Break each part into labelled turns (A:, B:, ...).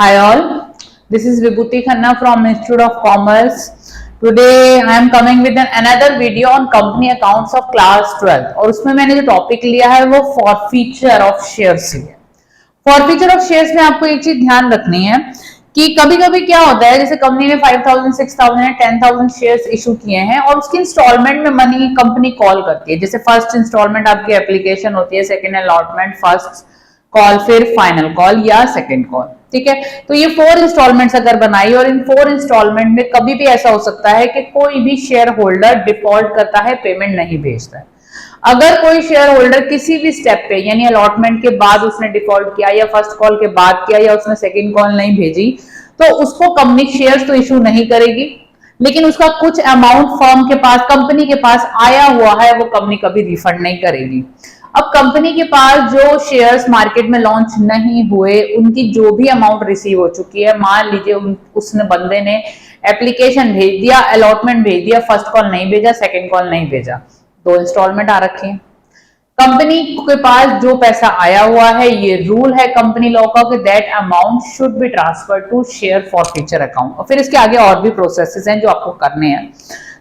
A: Hi all, this is Vibhuti Khanna from Institute of Commerce. Today I am coming with another video on company accounts of class 12 और उसमें मैंने जो topic लिया है वो forfeiture of shares लिया है। फॉरफीचर ऑफ शेयर्स में आपको एक चीज ध्यान रखनी है कि कभी कभी क्या होता है, जैसे कंपनी ने 5000, 6000 या 10,000 शेयर्स इशू किए हैं और उसकी इंस्टॉलमेंट में मनी कंपनी कॉल करती है। जैसे फर्स्ट इंस्टॉलमेंट आपकी एप्लीकेशन होती है, सेकंड अलॉटमेंट, फर्स्ट कॉल, फिर फाइनल कॉल या सेकंड कॉल। ठीक है, तो ये 4 इंस्टॉलमेंट्स अगर बनाई और इन 4 इंस्टॉलमेंट में कभी भी ऐसा हो सकता है कि कोई भी शेयर होल्डर डिफॉल्ट करता है, पेमेंट नहीं भेजता है। अगर कोई शेयर होल्डर किसी भी स्टेप पे, यानी अलॉटमेंट के बाद उसने डिफॉल्ट किया या फर्स्ट कॉल के बाद किया या उसने सेकंड कॉल नहीं भेजी, तो उसको कंपनी शेयर्स तो इशू नहीं करेगी, लेकिन उसका कुछ अमाउंट फर्म के पास, कंपनी के पास आया हुआ है वो कंपनी कभी रिफंड नहीं करेगी। अब कंपनी के पास जो शेयर्स मार्केट में लॉन्च नहीं हुए, उनकी जो भी अमाउंट रिसीव हो चुकी है, मान लीजिए उसने बंदे ने एप्लीकेशन भेज दिया, अलॉटमेंट भेज दिया, फर्स्ट कॉल नहीं भेजा, सेकंड कॉल नहीं भेजा, 2 इंस्टॉलमेंट आ रखे हैं। कंपनी के पास जो पैसा आया हुआ है, ये रूल है कंपनी लॉ का कि that amount should be transfer to share forfeiture account. और फिर इसके आगे और भी प्रोसेसेस हैं जो आपको करने हैं।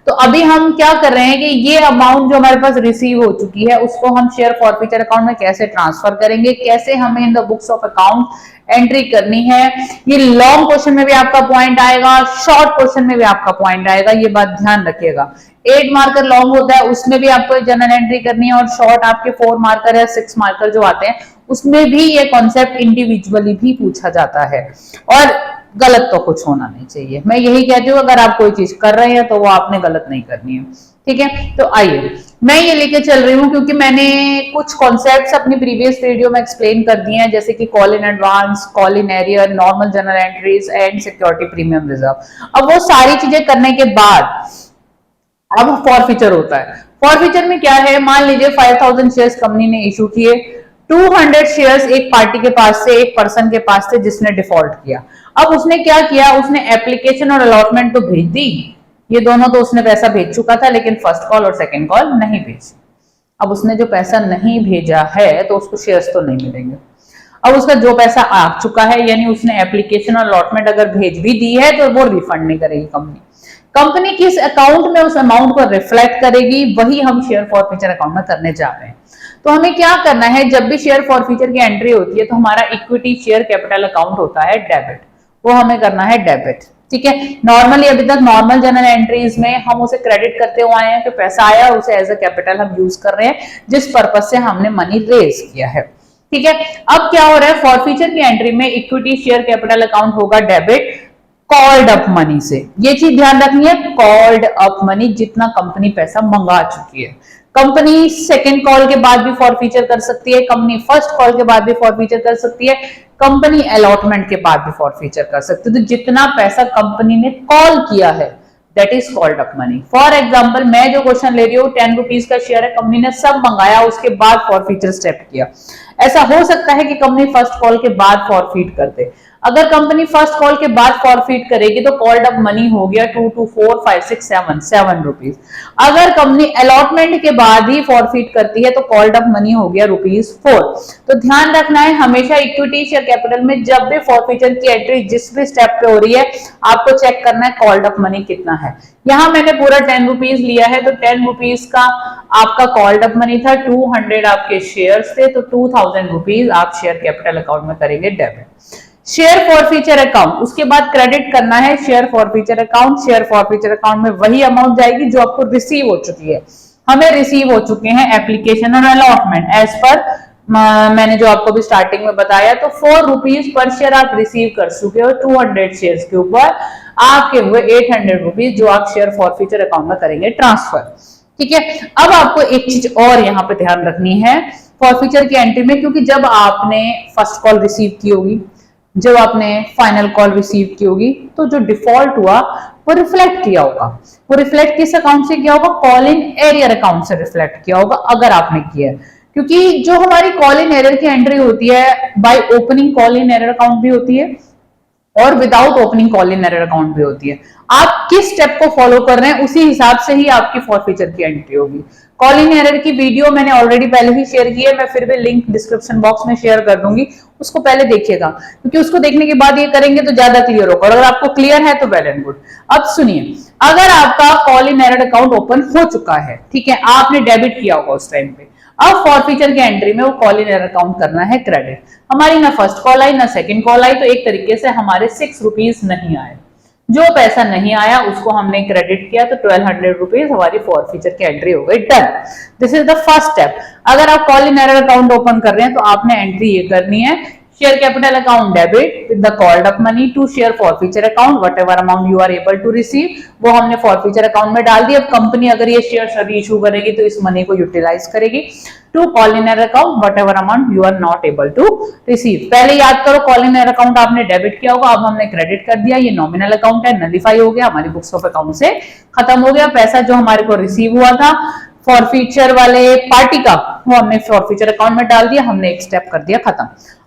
A: तो अभी हम क्या कर रहे हैं कि ये अमाउंट जो हमारे पास रिसीव हो चुकी है उसको हम शेयर फॉरफीचर अकाउंट में कैसे ट्रांसफर करेंगे, कैसे हमें in the books of account entry करनी है। ये लॉन्ग क्वेश्चन में भी आपका पॉइंट आएगा, शॉर्ट क्वेश्चन में भी आपका पॉइंट आएगा, ये बात ध्यान रखिएगा। 8 मार्कर लॉन्ग होता है, उसमें भी आपको जनरल एंट्री करनी है, और शॉर्ट आपके 4 मार्कर या 6 मार्कर जो आते हैं उसमें भी ये कॉन्सेप्ट इंडिविजुअली भी पूछा जाता है। और गलत तो कुछ होना नहीं चाहिए, मैं यही कहती हूँ, अगर आप कोई चीज कर रहे हैं तो वो आपने गलत नहीं करनी है। ठीक है, तो आइए मैं ये लेके चल रही हूँ क्योंकि मैंने कुछ कॉन्सेप्ट्स अपनी प्रीवियस वीडियो में एक्सप्लेन कर दिए हैं, जैसे कि call in advance, call in arrear, normal general entries and security premium reserve. अब वो सारी चीजें करने के बाद अब फॉरफीचर होता है। फॉरफीचर में क्या है, मान लीजिए 5000 शेयर्स कंपनी ने इशू किए, 200 शेयर्स एक पार्टी के पास से, एक पर्सन के पास से जिसने डिफॉल्ट किया। अब उसने क्या किया, उसने एप्लीकेशन और अलॉटमेंट तो भेज दी, ये दोनों तो उसने पैसा भेज चुका था, लेकिन फर्स्ट कॉल और सेकंड कॉल नहीं भेजी। अब उसने जो पैसा नहीं भेजा है तो उसको शेयर्स तो नहीं मिलेंगे। अब उसका जो पैसा आ चुका है, यानी उसने एप्लीकेशन और अलॉटमेंट अगर भेज भी दी है तो वो रिफंड नहीं करेगी कंपनी। कंपनी किस अकाउंट में उस अमाउंट को रिफ्लेक्ट करेगी, वही हम शेयर फॉरफीचर अकाउंट में करने जा रहे हैं। तो हमें क्या करना है, जब भी शेयर फॉरफीचर की एंट्री होती है तो हमारा इक्विटी शेयर कैपिटल अकाउंट होता है डेबिट, वो हमें करना है डेबिट। ठीक है, नॉर्मली अभी तक नॉर्मल जनरल एंट्रीज में हम उसे क्रेडिट करते हुए आए हैं कि पैसा आया, उसे एज अ कैपिटल हम यूज कर रहे हैं जिस पर्पज से हमने मनी रेज किया है। ठीक है, अब क्या हो रहा है, फॉरफीचर की एंट्री में इक्विटी शेयर कैपिटल अकाउंट होगा डेबिट कॉल्ड अप मनी से। ये चीज ध्यान रखनी है, कॉल्ड अप मनी, जितना कंपनी पैसा मंगा चुकी है। कंपनी सेकंड कॉल के बाद भी फॉरफीचर कर सकती है, कंपनी फर्स्ट कॉल के बाद भी फॉरफीचर कर सकती है, कंपनी अलॉटमेंट के बाद भी फॉरफीचर कर सकती है। तो जितना पैसा कंपनी ने कॉल किया है that is called up money. For example, मैं जो क्वेश्चन ले रही हूँ 10 रुपीज का शेयर है, कंपनी ने सब मंगाया, उसके बाद फॉरफीचर स्टेप किया। ऐसा हो सकता है कि कंपनी फर्स्ट कॉल के बाद फॉरफीट कर दे। अगर कंपनी फर्स्ट कॉल के बाद फॉरफीट करेगी तो कॉल्ड अप मनी हो गया 2, 2, 4, 5, 6, 7 रुपीज। अगर कंपनी अलॉटमेंट के बाद ही फॉरफीट करती है तो कॉल्ड अप मनी हो गया ₹4। तो ध्यान रखना है, हमेशा इक्विटी शेयर कैपिटल में जब भी फॉरफीचर की एंट्री जिस भी स्टेप पे हो रही है, आपको चेक करना है कॉल्ड अप मनी कितना है। यहां मैंने पूरा 10 रुपीज लिया है, तो 10 रुपीज का आपका कॉल्ड अप मनी था, 200 आपके शेयर्स थे, तो 2000 रुपीज आप शेयर कैपिटल अकाउंट में करेंगे डेबिट। शेयर फॉरफीचर अकाउंट, उसके बाद क्रेडिट करना है share forfeiture account. Share forfeiture account में वही अमाउंट जाएगी जो आपको रिसीव हो चुकी है। हमें रिसीव हो चुके हैं एप्लीकेशन और अलॉटमेंट एज पर मैंने जो आपको भी स्टार्टिंग में बताया, तो 4 रुपीज पर शेयर आप रिसीव कर चुके हो। 200 शेयर्स के ऊपर आपके हुए 800 रुपीज जो आप शेयर फॉरफीचर अकाउंट में करेंगे ट्रांसफर। ठीक है, अब आपको एक चीज और यहाँ पे ध्यान रखनी है फॉरफीचर की एंट्री में, क्योंकि जब आपने फर्स्ट कॉल रिसीव की होगी, जब आपने फाइनल कॉल रिसीव की होगी, तो जो डिफॉल्ट हुआ वो रिफ्लेक्ट किया होगा। वो रिफ्लेक्ट किस अकाउंट से किया होगा, कॉल इन एरियर अकाउंट से रिफ्लेक्ट किया होगा, अगर आपने किया है। क्योंकि जो हमारी कॉल इन एरियर की एंट्री होती है, by opening call in arrear account भी होती है और without opening call in arrear account भी होती है। आप किस स्टेप को फॉलो कर रहे हैं उसी हिसाब से ही आपकी फॉरफीचर की एंट्री होगी। कॉल इन एरर की वीडियो मैंने ऑलरेडी पहले ही शेयर की है, मैं फिर भी लिंक डिस्क्रिप्शन बॉक्स में शेयर कर दूंगी, उसको पहले देखिएगा, क्योंकि उसको देखने के बाद ये करेंगे तो ज्यादा क्लियर होगा। और अगर आपको क्लियर है तो वेल एंड गुड। अब सुनिए, अगर आपका call in arrear account open हो चुका है, ठीक है, आपने डेबिट किया होगा उस टाइम पे, अब फॉरफीचर की एंट्री में वो कॉल इन एरर अकाउंट करना है क्रेडिट। हमारी ना फर्स्ट कॉल आई ना सेकंड कॉल आई, तो एक तरीके से हमारे 6 रुपीज नहीं आए। जो पैसा नहीं आया उसको हमने क्रेडिट किया, तो 1200 रुपीज हमारी फॉरफीचर की एंट्री हो गई, done. This is the first step. अगर आप call in arrear account open कर रहे हैं तो आपने एंट्री ये करनी है, share capital account debit with the called up money to share forfeiture account whatever amount you are able to receive, वो हमने फॉरफीचर अकाउंट में डाल दी। अब कंपनी अगर ये शेयर इशू करेगी तो इस मनी को यूटिलाइज करेगी to call in arrear account whatever amount you are not able to receive. पहले याद करो, कॉल इन एरर अकाउंट आपने डेबिट किया होगा, अब हमने क्रेडिट कर दिया, ये नॉमिनल अकाउंट है, नलिफाई हो गया, हमारी बुक्स ऑफ अकाउंट से खत्म हो गया। पैसा जो हमारे को रिसीव हुआ था फॉरफीचर वाले पार्टी का, वो हमने फॉरफीचर अकाउंट में डाल दिया, हमने एक स्टेप कर दिया, खत्म।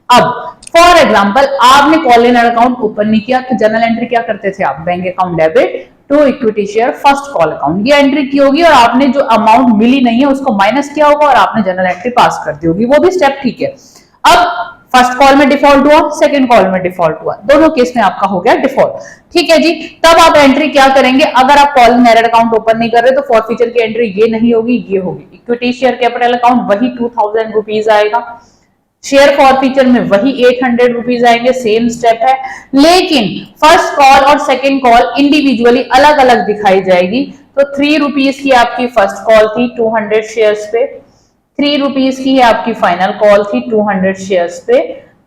A: अब फॉर एग्जाम्पल आपने call in arrear account open नहीं किया, तो जनरल एंट्री क्या करते थे आप, bank account debit to equity share first call account, ये एंट्री की होगी, और आपने जो अमाउंट मिली नहीं है उसको माइनस किया होगा और आपने जनरल एंट्री पास कर दी होगी, वो भी स्टेप ठीक है। अब फर्स्ट कॉल में डिफॉल्ट हुआ, सेकंड कॉल में डिफॉल्ट हुआ, दोनों केस में आपका हो गया डिफॉल्ट, ठीक है जी। तब आप एंट्री क्या करेंगे, अगर आप call in arrear account open नहीं कर रहे तो फॉरफीचर की एंट्री ये नहीं होगी, ये होगी। इक्विटी शेयर कैपिटल अकाउंट वही 2000 रुपीज आएगा, शेयर फॉरफीचर में वही 800 रुपीज आएंगे, सेम स्टेप है, लेकिन फर्स्ट कॉल और सेकंड कॉल इंडिविजुअली अलग अलग दिखाई जाएगी। तो 3 रुपीज की आपकी फर्स्ट कॉल थी 200 शेयर्स पे, 3 रुपीज की आपकी फाइनल कॉल थी 200 शेयर्स पे,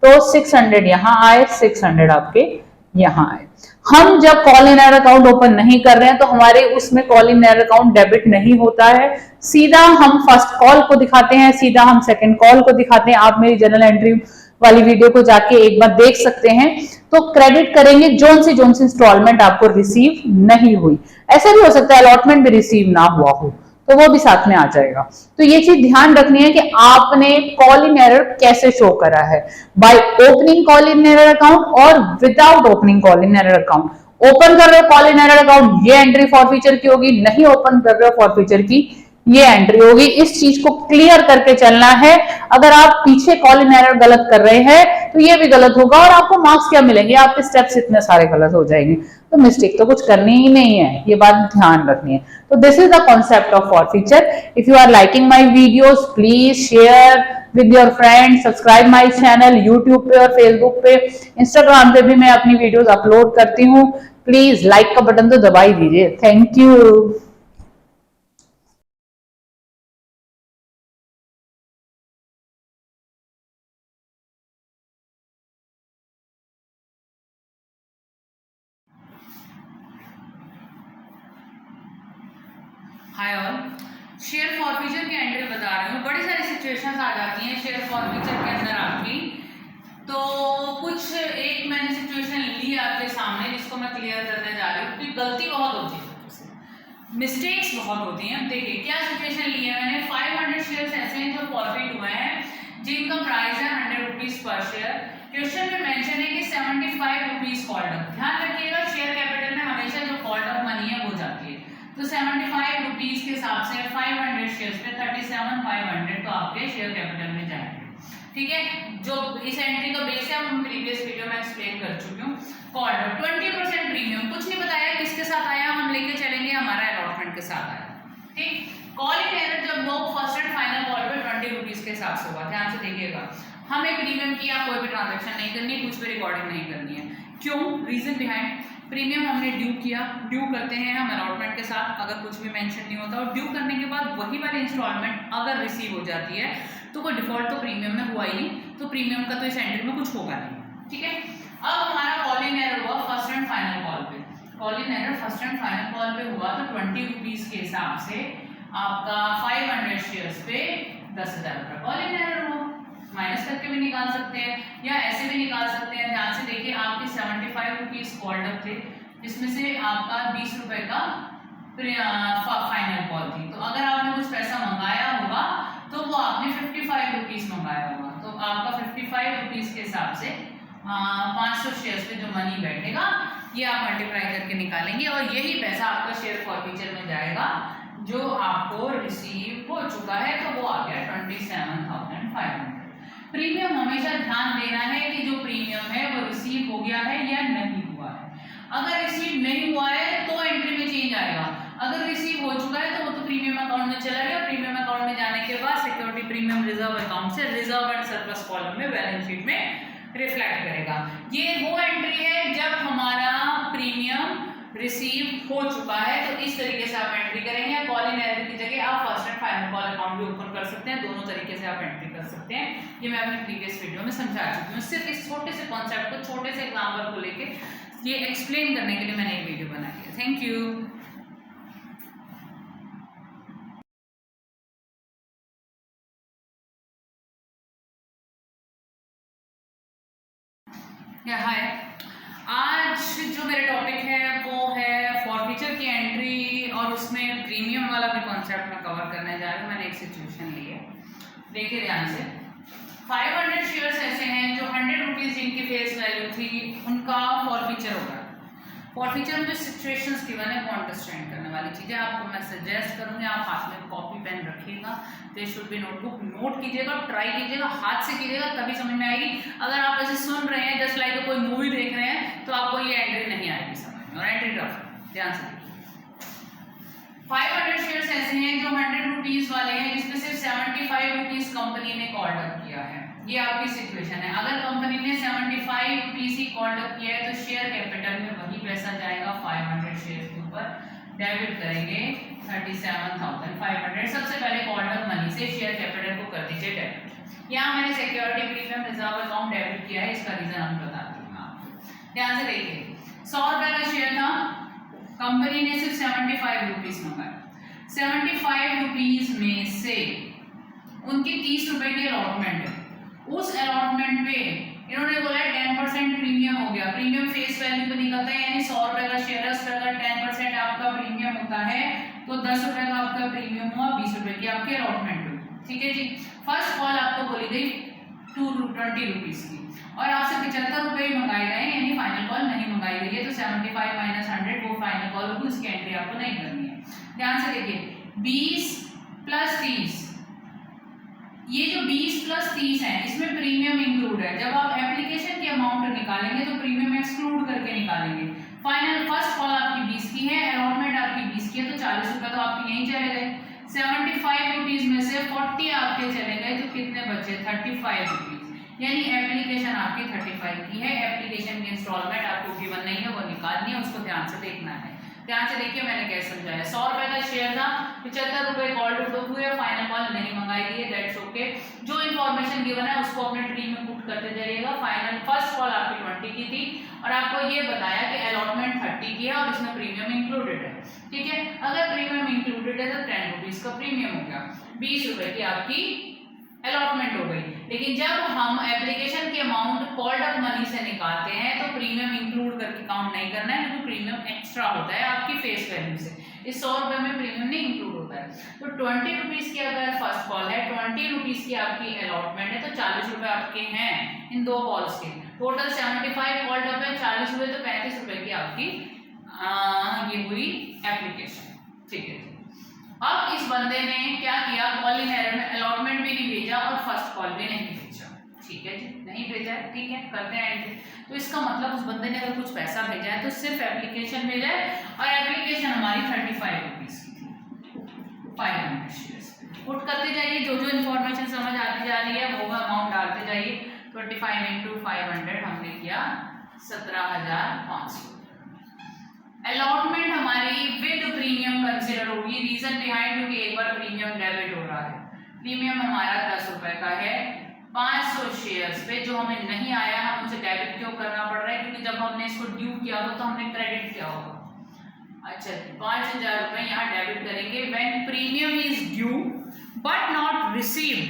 A: तो 600 यहां आए, 600 आपके यहां आए। हम जब call in arrear account open नहीं कर रहे हैं तो हमारे उसमें call in arrear account debit नहीं होता है, सीधा हम फर्स्ट कॉल को दिखाते हैं, सीधा हम सेकंड कॉल को दिखाते हैं। आप मेरी जनरल एंट्री वाली वीडियो को जाके एक बार देख सकते हैं। तो क्रेडिट करेंगे जोन सी इंस्टॉलमेंट आपको रिसीव नहीं हुई। ऐसा भी हो सकता है अलॉटमेंट भी रिसीव ना हुआ हो, तो वो भी साथ में आ जाएगा। तो ये चीज ध्यान रखनी है कि आपने कॉल इन एरर कैसे शो करा है, by opening call in arrear account और without opening call in arrear account. Open कर रहे हो कॉल इन एरर अकाउंट, ये एंट्री फॉरफीचर की होगी, नहीं ओपन कर रहे हो फॉरफीचर की, ये एंट्री होगी। इस चीज को क्लियर करके चलना है। अगर आप पीछे कॉल इन एरर गलत कर रहे हैं तो ये भी गलत होगा और आपको मार्क्स क्या मिलेंगे, आपके स्टेप्स इतने सारे गलत हो जाएंगे। तो मिस्टेक तो कुछ करनी ही नहीं है, ये बात ध्यान रखनी है। तो this is the concept of forfeiture. If you are liking my videos please share with your friends, subscribe my channel, YouTube पे और फेसबुक पे, इंस्टाग्राम पे भी मैं अपनी वीडियोस अपलोड करती हूँ। प्लीज लाइक का बटन तो दबा ही दीजिए। Thank you.
B: Hi all, share forfeiture की एंट्री बता रही हूँ। बड़ी सारी सिचुएशंस आ जाती हैं शेयर फॉरफीचर के अंदर आपकी, तो कुछ एक मैंने सिचुएशन ली आपके सामने जिसको मैं क्लियर करने जा रही हूँ, क्योंकि गलती बहुत होती है, मिस्टेक्स बहुत होती हैं। देखिए क्या सिचुएशन ली है मैंने। 500 शेयर्स ऐसे हैं जो फॉरफिट हुए हैं, जिनका प्राइस है 100 रुपीज पर शेयर। क्वेश्चन में मेंशन है कि 75 रुपीज कॉल्ड अप। ध्यान रखिएगा शेयर कैपिटल में हमेशा जो कॉल्ड अप मनी है वो जाती है, तो 75 रुपीज के हिसाब से 500 शेयर्स पे 37,500 तो आपके शेयर कैपिटल में जाएंगे, ठीक है। जो इस एंट्री का बेस है हम प्रीवियस वीडियो में एक्सप्लेन कर चुकी हूँ। कॉल्ड अप 20% प्रीमियम, कुछ नहीं बताया किसके साथ आया, हम लेके चलेंगे हमारा अलॉटमेंट के साथ आया, ठीक। कॉल इन एरर जब वो फर्स्ट एंड फाइनल कॉल पे 20 रुपीज के हिसाब से हुआ, ध्यान से देखिएगा। हमें प्रीमियम की या कोई भी ट्रांजेक्शन नहीं करनी, कुछ भी रिकॉर्डिंग नहीं करनी है। क्यों, रीजन बिहाइंड, प्रीमियम हमने ड्यू किया, ड्यू करते हैं हम अलॉटमेंट के साथ, अगर कुछ भी मेंशन नहीं होता, और ड्यू करने के बाद वही वाली इंस्टॉलमेंट अगर रिसीव हो जाती है तो कोई डिफॉल्ट तो प्रीमियम में हुआ ही नहीं, तो प्रीमियम का तो इस एंट्री में कुछ होगा नहीं, ठीक है। अब हमारा कॉल इन एरर हुआ फर्स्ट एंड फाइनल कॉल पे, call in error first and final call पे हुआ, तो 20 रुपीज के हिसाब से आपका 500 शेयर्स पे 10,000 रुपये कॉल इन एरर हुआ। माइनस करके भी निकाल सकते हैं या ऐसे भी निकाल सकते हैं। ध्यान से देखिए आपके 75 रुपीज कॉल्ड अप थे, जिसमें से आपका 20 रुपए का फाइनल कॉल थी। तो अगर आपने कुछ पैसा मंगाया होगा तो वो आपने 55 रुपीज मंगाया होगा, तो आपका 55 रुपीज के हिसाब से 500 शेयर्स पे जो मनी बैठेगा ये आप मल्टीप्लाई करके निकालेंगे और यही पैसा आपका शेयर फॉरफीचर में जाएगा जो आपको रिसीव हो चुका है, तो वो आ गया 27,500। प्रीमियम हमेशा ध्यान देना है कि जो प्रीमियम है वो रिसीव हो गया है या नहीं हुआ है। अगर रिसीव नहीं हुआ है तो एंट्री में चेंज आएगा, अगर रिसीव हो चुका है तो वो तो प्रीमियम अकाउंट में चला गया। प्रीमियम अकाउंट में जाने के बाद सिक्योरिटी प्रीमियम रिजर्व अकाउंट से रिजर्व एंड सरप्लस कॉलम में बैलेंस शीट में रिफ्लेक्ट करेगा। ये वो एंट्री है जब हमारा प्रीमियम रिसीव हो चुका है, तो इस तरीके से आप एंट्री करेंगे। कॉल इन एरर की जगह आप first and final call account भी ओपन कर सकते हैं, दोनों तरीके से आप एंट्री कर सकते हैं। ये मैं अपने प्रीवियस वीडियो में समझा चुकी हूँ। सिर्फ इस छोटे से कॉन्सेप्ट को, छोटे से एग्जाम्पल को लेके ये एक्सप्लेन करने के लिए मैंने एक वीडियो बनाई है। Thank you. हाय, आज जो मेरा टॉपिक है वो है फॉरफीचर की एंट्री और उसमें प्रीमियम वाला भी कॉन्सेप्ट मैं कवर करने जा रही हूँ। मैंने एक सिचुएशन ली है, देखिए ध्यान से। 500 शेयर्स ऐसे हैं जो 100 रुपीज़ जिनकी फेस वैल्यू थी उनका फॉरफीचर होगा। फॉरफीचर में जो सिचुएशंस गिवन है वो अंडरस्टैंड करने वाली चीज़ें आपको मैं सजेस्ट करूँगी। आप हाथ में कॉपी पेन रखिएगा, they should be notebook, note कीजिएगा, ट्राई कीजिएगा, हाथ से कीजिएगा, तभी समझ में आएगी। अगर आप ऐसे सुन रहे हैं जस्ट लाइक कोई मूवी देख रहे हैं तो आपको ये एंट्री नहीं आएगी समझ में। और एंट्री रफ ध्यान से 500 शेयर्स ऐसे हैं जो 100 रुपीज़ वाले हैं जिसमें सिर्फ 75 रुपीज़ कंपनी ने कॉल्ड अप किया है। ये आपकी सिचुएशन है। अगर कंपनी ने 75 रुपीज़ ही कॉल्ड अप किया है तो शेयर कैपिटल में वही पैसा जाएगा 500 शेयर के ऊपर, डेबिट करेंगे 37,500। सबसे पहले कॉल्ड अप मनी से शेयर कैपिटल को कर दीजिए डेबिट। यहाँ मैंने security premium reserve account debit किया है, इसका रीजन हम बताती हूँ आपको। ध्यान से देखिए, 100 रुपये का शेयर था, कंपनी ने सिर्फ 75 रुपीज़ मंगाया। 75 रुपीज़ में से उनकी 30 रुपये की अलॉटमेंट है। उस अलॉटमेंट पे इन्होंने बोला 10% प्रीमियम हो गया। प्रीमियम फेस वैल्यू पे निकलता है, यानी 100 रुपये का शेयर है, उस पर अगर 10% आपका प्रीमियम होता है तो 10 रुपये का आपका प्रीमियम हुआ, 20 रुपये की आपकी अलॉटमेंट हुई। ठीक है जी। फर्स्ट कॉल आपको बोली गई 20 रुपीज़ की और आपसे 75 रुपये ही मंगाए गए, यानी फाइनल कॉल नहीं मंगाई गई है, तो 75 माइनस 100 वो फाइनल कॉल होगी, उसकी एंट्री आपको नहीं करनी है। ध्यान से देखिए, 20 प्लस 30, ये जो 20 प्लस 30 है इसमें प्रीमियम इंक्लूड है। जब आप एप्लीकेशन की अमाउंट निकालेंगे तो प्रीमियम एक्सक्लूड करके निकालेंगे। फाइनल फर्स्ट कॉल आपकी 20 की है, अलॉटमेंट आपकी 20 की है, तो 40 रुपये तो आपके यहीं चले गए। 75 रुपीज़ में से 40 आपके चले गए, तो कितने बचे? 35 रुपीज़, यानी एप्लीकेशन आपकी 35 की है। एप्लीकेशन की इंस्टॉलमेंट आपको गिवन नहीं है, वो निकालनी है, उसको ध्यान से देखना है। ध्यान से देखिए मैंने कैसे समझाया। 100 रुपये का शेयर था, 75 रुपये कॉल टू हुए, फाइनल कॉल नहीं मंगाई गई है, दैट्स ओके। जो इन्फॉर्मेशन गिवन है उसको अपने ट्री में पुट करते जाइएगा। फाइनल फर्स्ट कॉल आपकी 20 की थी और आपको ये बताया कि अलॉटमेंट 30 की है और इसमें प्रीमियम इंक्लूडेड है। ठीक है, अगर प्रीमियम इंक्लूडेड है तो 10 रुपीज़ का प्रीमियम हो गया, 20 रुपये की आपकी अलॉटमेंट हो गई। लेकिन जब हम एप्लीकेशन की अमाउंट कॉल्ड अप मनी से निकालते हैं तो प्रीमियम इंक्लूड करके काउंट नहीं करना है, क्योंकि प्रीमियम एक्स्ट्रा होता है आपकी फेस वैल्यू से। इस 100 रुपये में प्रीमियम नहीं इंक्लूड होता है। तो 20 रुपीज़ की अगर फर्स्ट कॉल है, 20 रुपीज़ की आपकी अलॉटमेंट है, तो 40 रुपये आपके हैं इन दो कॉल्स के। टोटल 75 कॉल्ड अप है, 40 रुपये, तो 35 रुपये की आपकी ये हुई एप्लीकेशन। ठीक है। अब इस बंदे ने क्या किया, कॉल इन एरर में अलॉटमेंट भी नहीं भेजा और फर्स्ट कॉल भी नहीं भेजा। ठीक है जी, नहीं भेजा है, ठीक है, करते हैं एंट्री। तो इसका मतलब उस बंदे ने अगर कुछ पैसा भेजा है तो सिर्फ एप्लीकेशन भेजा है, और एप्लीकेशन हमारी 35 रुपीज़ की थी। 500 शेयर्स पुट करते जाइए, जो जो इन्फॉर्मेशन समझ आती जा रही है वो अमाउंट डालते जाइए। 25 इंटू 500 हमने किया 17,500। अलॉटमेंट हमारी विद प्रीमियम कंसिडर होगी। रीजन बिहाइंड, क्योंकि एक बार प्रीमियम डेबिट हो रहा है। प्रीमियम हमारा 10 रुपये का है, 500 शेयर्स पे जो हमें नहीं आया, हम उसे डेबिट क्यों करना पड़ रहा है? क्योंकि जब हमने इसको ड्यू किया होगा तो हमने क्रेडिट किया होगा। अच्छा, 5,000 रुपये यहाँ डेबिट करेंगे। When premium is due but not received,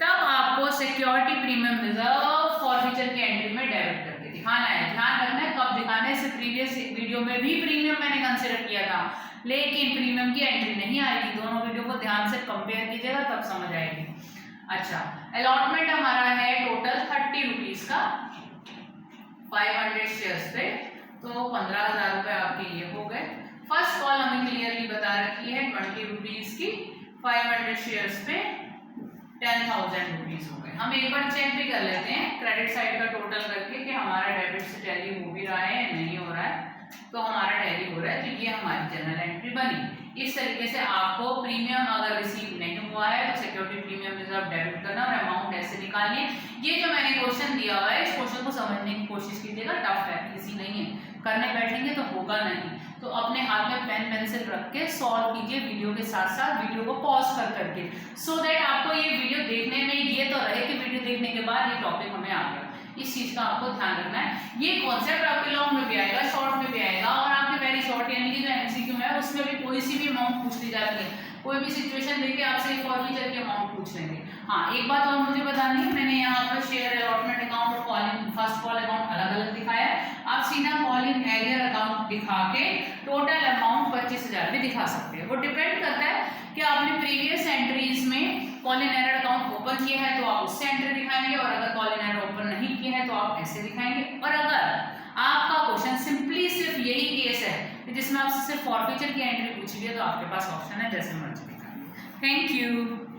B: तब आपको सिक्योरिटी प्रीमियम रिजर्व फॉरफीचर की एंट्री में डेबिट करके दिखाना है। ध्यान रखना है कब दिखाना है। इस प्रीवियस वीडियो में भी प्रीमियम मैंने कंसिडर किया था, लेकिन प्रीमियम की एंट्री नहीं आएगी। दोनों वीडियो को ध्यान से कंपेयर कीजिएगा तब समझ आएगी। अच्छा, अलॉटमेंट हमारा है टोटल 30 रुपीज़ का, 500 शेयर्स पे, तो 15,000 रुपए आपके ये हो गए। फर्स्ट कॉल हमें क्लियरली बता रखी है 20 रुपीज की, 500 शेयर्स पे 10,000 रुपीज हो गए। हम एक बार चेक भी कर लेते हैं क्रेडिट साइड का टोटल करके कि हमारा डेबिट से टैली हो भी रहा है या नहीं हो रहा है। तो हमारा टैली हो रहा है, तो ये हमारी जनरल एंट्री बनी। इस तरीके से आपको प्रीमियम अगर रिसीव नहीं हुआ है तो सिक्योरिटी प्रीमियम रिजर्व डेबिट करना और अमाउंट ऐसे निकालनी है। ये जो मैंने क्वेश्चन दिया हुआ है, इस क्वेश्चन को समझने की कोशिश कीजिएगा, टफ है, इजी नहीं है, करने बैठेंगे तो होगा नहीं। तो अपने हाथ में पेन पेंसिल रख के सॉल्व कीजिए वीडियो के साथ साथ, वीडियो को पॉज कर करके, सो दैट आपको ये वीडियो देखने में ये तो रहे कि वीडियो देखने के बाद ये टॉपिक हमें आ गया। इस चीज का आपको ध्यान रखना है। ये कॉन्सेप्ट आपके लॉन्ग में भी आएगा, शॉर्ट में भी आएगा, और आपके वेरी शॉर्ट यानी कि जो एमसीक्यू है उसमें भी कोई सी भी अमाउंट पूछ ली जाती है। कोई भी सिचुएशन देके आपसे फॉर्फीचर की अमाउंट पूछ लेंगे। हाँ, एक बात और मुझे बतानी है, मैंने यहाँ पर शेयर अलॉटमेंट अकाउंट और call in first call account अलग अलग दिखाया है। आप सीधा कॉल इन एरियर अकाउंट दिखा के टोटल अमाउंट 25,000 भी दिखा सकते हैं। वो डिपेंड करता है कि आपने प्रीवियस एंट्रीज में call in arrear account open किया है तो आप उससे एंट्री दिखाएंगे, और अगर कॉल इन एरर ओपन नहीं किया है तो आप ऐसे दिखाएंगे। और अगर आपका क्वेश्चन सिंपली सिर्फ यही केस है जिसमें आपसे सिर्फ फॉरफीचर की एंट्री पूछी गई है तो आपके पास ऑप्शन है जैसे मर्जी दिखाएंगे। Thank you.